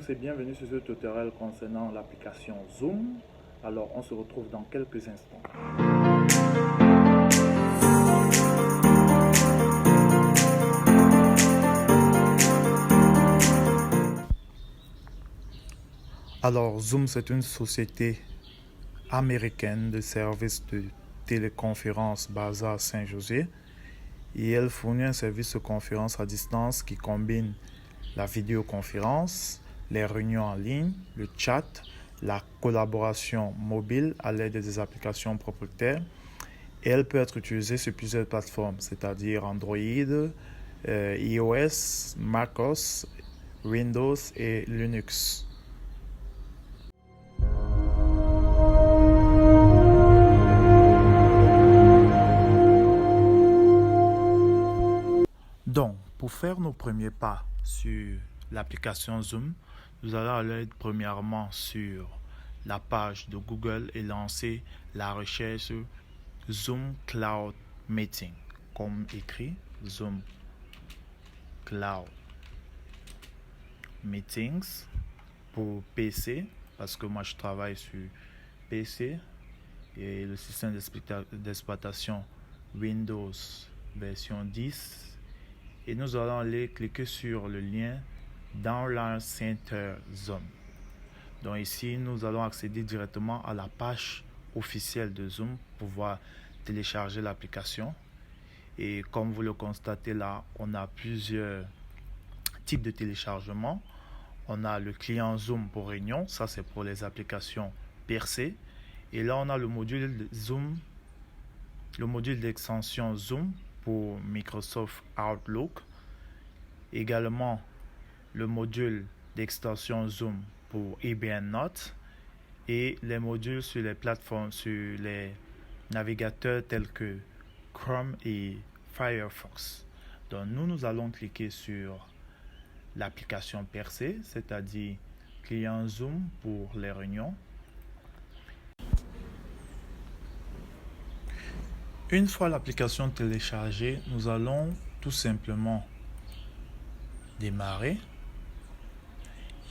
tous et bienvenue sur ce tutoriel concernant l'application Zoom. Alors, on se retrouve dans quelques instants. Alors, Zoom, c'est une société américaine de services de téléconférence basée à Saint-José et elle fournit un service de conférence à distance qui combine la vidéoconférence, les réunions en ligne, le chat, la collaboration mobile à l'aide des applications propriétaires et elle peut être utilisée sur plusieurs plateformes, c'est-à-dire Android, iOS, macOS, Windows et Linux. Donc, pour faire nos premiers pas sur l'application Zoom, nous allons aller premièrement sur la page de Google et lancer la recherche Zoom Cloud Meeting, comme écrit Zoom Cloud Meetings pour PC, parce que moi je travaille sur PC et le système d'exploitation Windows version 10. Et nous allons aller cliquer sur le lien Download Center Zoom. Donc ici, nous allons accéder directement à la page officielle de Zoom pour pouvoir télécharger l'application. Et comme vous le constatez là, on a plusieurs types de téléchargement. On a le client Zoom pour réunion, ça c'est pour les applications percées. Et là, on a le module Zoom, le module d'extension Zoom pour Microsoft Outlook, également le module d'extension Zoom pour IBM Note et les modules sur les plateformes, sur les navigateurs tels que Chrome et Firefox. Donc nous allons cliquer sur l'application percée, c'est-à-dire client Zoom pour les réunions. Une fois l'application téléchargée, nous allons tout simplement démarrer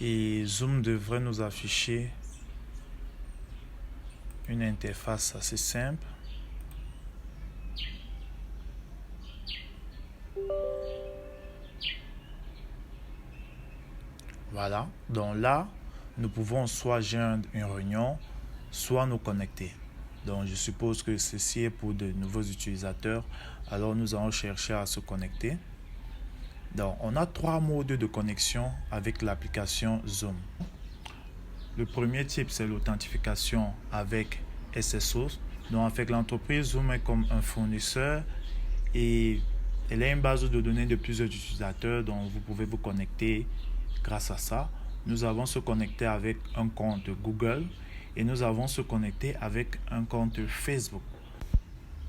et Zoom devrait nous afficher une interface assez simple. Voilà, donc là, nous pouvons soit joindre une réunion, soit nous connecter. Donc je suppose que ceci est pour de nouveaux utilisateurs. Alors nous allons chercher à se connecter. Donc on a trois modes de connexion avec l'application Zoom. Le premier type, c'est l'authentification avec SSO. Donc avec l'entreprise Zoom est comme un fournisseur et elle a une base de données de plusieurs utilisateurs. Donc vous pouvez vous connecter grâce à ça. Nous avons se connecter avec un compte Google et nous avons se connecter avec un compte Facebook.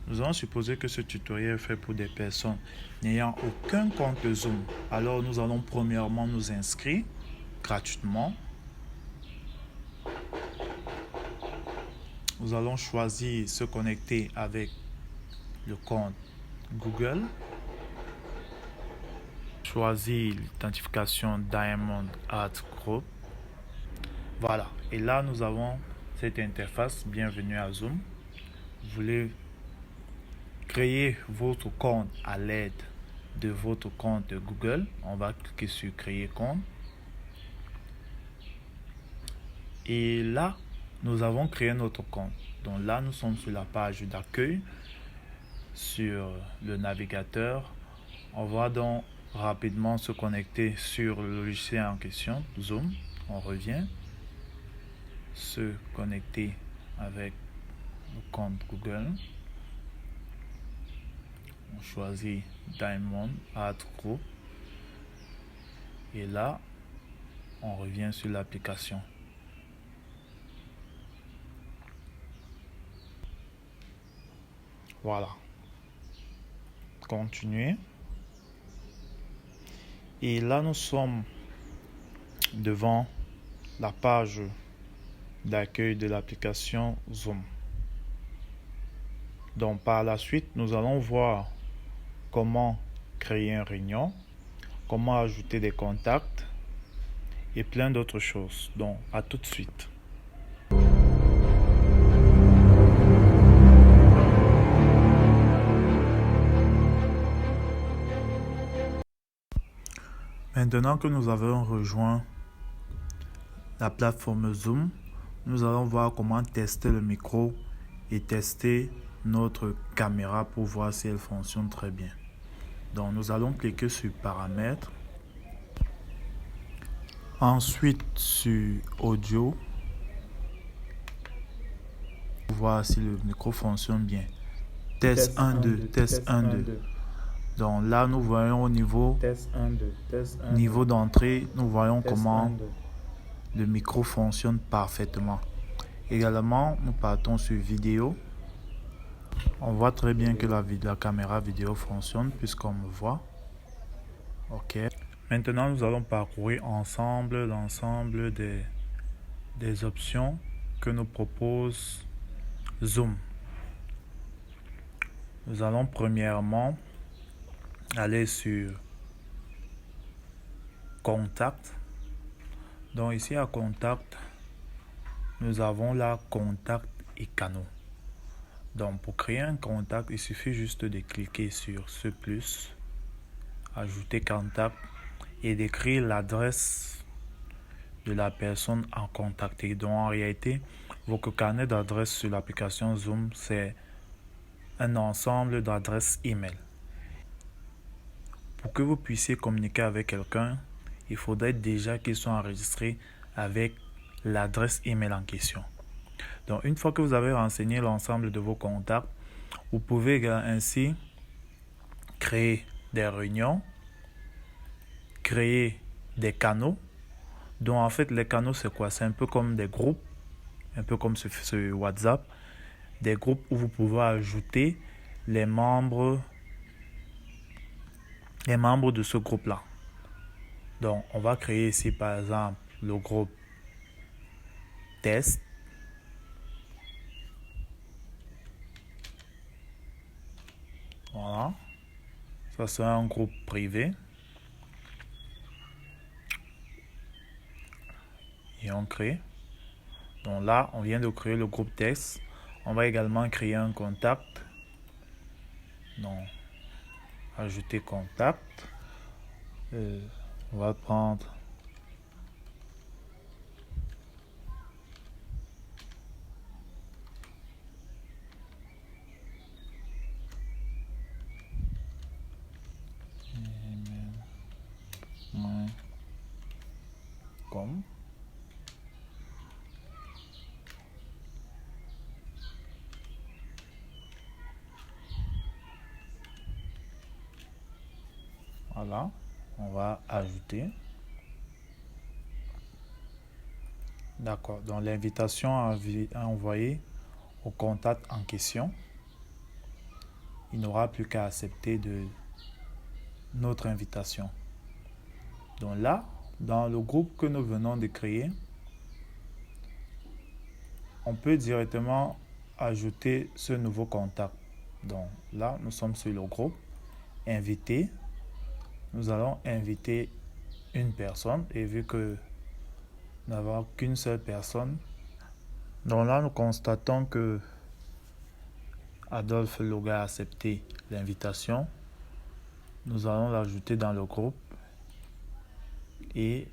Nous allons supposer que ce tutoriel est fait pour des personnes n'ayant aucun compte Zoom. Alors nous allons premièrement nous inscrire gratuitement. Nous allons choisir se connecter avec le compte Google. Choisir l'identification Diamond Art Group. Voilà. Et là nous avons cette interface. Bienvenue à Zoom. Vous voulez créer votre compte à l'aide de votre compte Google. On va cliquer sur créer compte. Et là, nous avons créé notre compte. Donc là, nous sommes sur la page d'accueil, sur le navigateur. On va donc rapidement se connecter sur le logiciel en question, Zoom. On revient. Se connecter avec le compte Google. On choisit Diamond Art Group. Et là, on revient sur l'application. Voilà. Continuer. Et là, nous sommes devant la page d'accueil de l'application Zoom. Donc, par la suite, nous allons voir comment créer une réunion, comment ajouter des contacts et plein d'autres choses. Donc, à tout de suite. Maintenant que nous avons rejoint la plateforme Zoom, nous allons voir comment tester le micro et tester notre caméra pour voir si elle fonctionne très bien. Donc nous allons cliquer sur Paramètres, ensuite sur Audio, pour voir si le micro fonctionne bien. Test 1, 2, test 1, 2. Donc là nous voyons au niveau d'entrée, nous voyons comment le micro fonctionne parfaitement. Également, nous partons sur vidéo. On voit très bien que la caméra vidéo fonctionne puisqu'on me voit. OK. Maintenant, nous allons parcourir ensemble l'ensemble des options que nous propose Zoom. Nous allons premièrement aller sur Contact. Donc ici à Contact, nous avons là Contact et canaux. Donc pour créer un contact, il suffit juste de cliquer sur ce plus, ajouter contact et d'écrire l'adresse de la personne à contacter. Donc en réalité, votre carnet d'adresses sur l'application Zoom, c'est un ensemble d'adresses email. Pour que vous puissiez communiquer avec quelqu'un, il faudrait déjà qu'ils soient enregistrés avec l'adresse email en question. Donc une fois que vous avez renseigné l'ensemble de vos contacts, vous pouvez ainsi créer des réunions, créer des canaux. Donc en fait les canaux c'est quoi? C'est un peu comme des groupes, un peu comme ce WhatsApp, des groupes où vous pouvez ajouter les membres de ce groupe-là. Donc on va créer ici par exemple le groupe test. Voilà. Ça c'est un groupe privé. Et on crée. Donc là, on vient de créer le groupe test. On va également créer un contact. Donc, ajouter contact. On va prendre comme. Voilà, on va ajouter. D'accord, donc l'invitation à envoyer au contact en question. Il n'aura plus qu'à accepter notre invitation. Donc là, dans le groupe que nous venons de créer, on peut directement ajouter ce nouveau contact. Donc là, nous sommes sur le groupe invité. Nous allons inviter une personne et vu que nous n'avons qu'une seule personne, donc là nous constatons que Adolphe Loga a accepté l'invitation. Nous allons l'ajouter dans le groupe et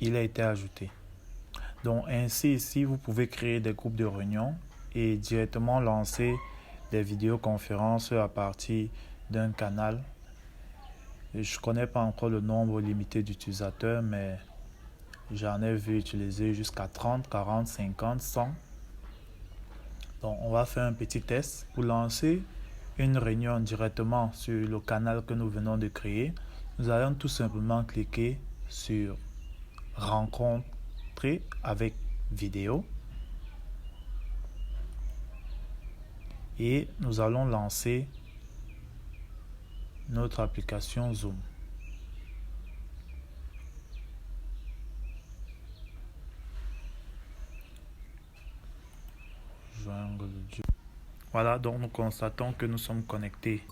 il a été ajouté. Donc ainsi ici vous pouvez créer des groupes de réunion et directement lancer des vidéoconférences à partir d'un canal. Je ne connais pas encore le nombre limité d'utilisateurs, mais j'en ai vu utiliser jusqu'à 30, 40, 50, 100. Donc on va faire un petit test pour lancer une réunion directement sur le canal que nous venons de créer. Nous allons tout simplement cliquer sur rencontrer avec vidéo et nous allons lancer notre application Zoom. Voilà, donc nous constatons que nous sommes connectés.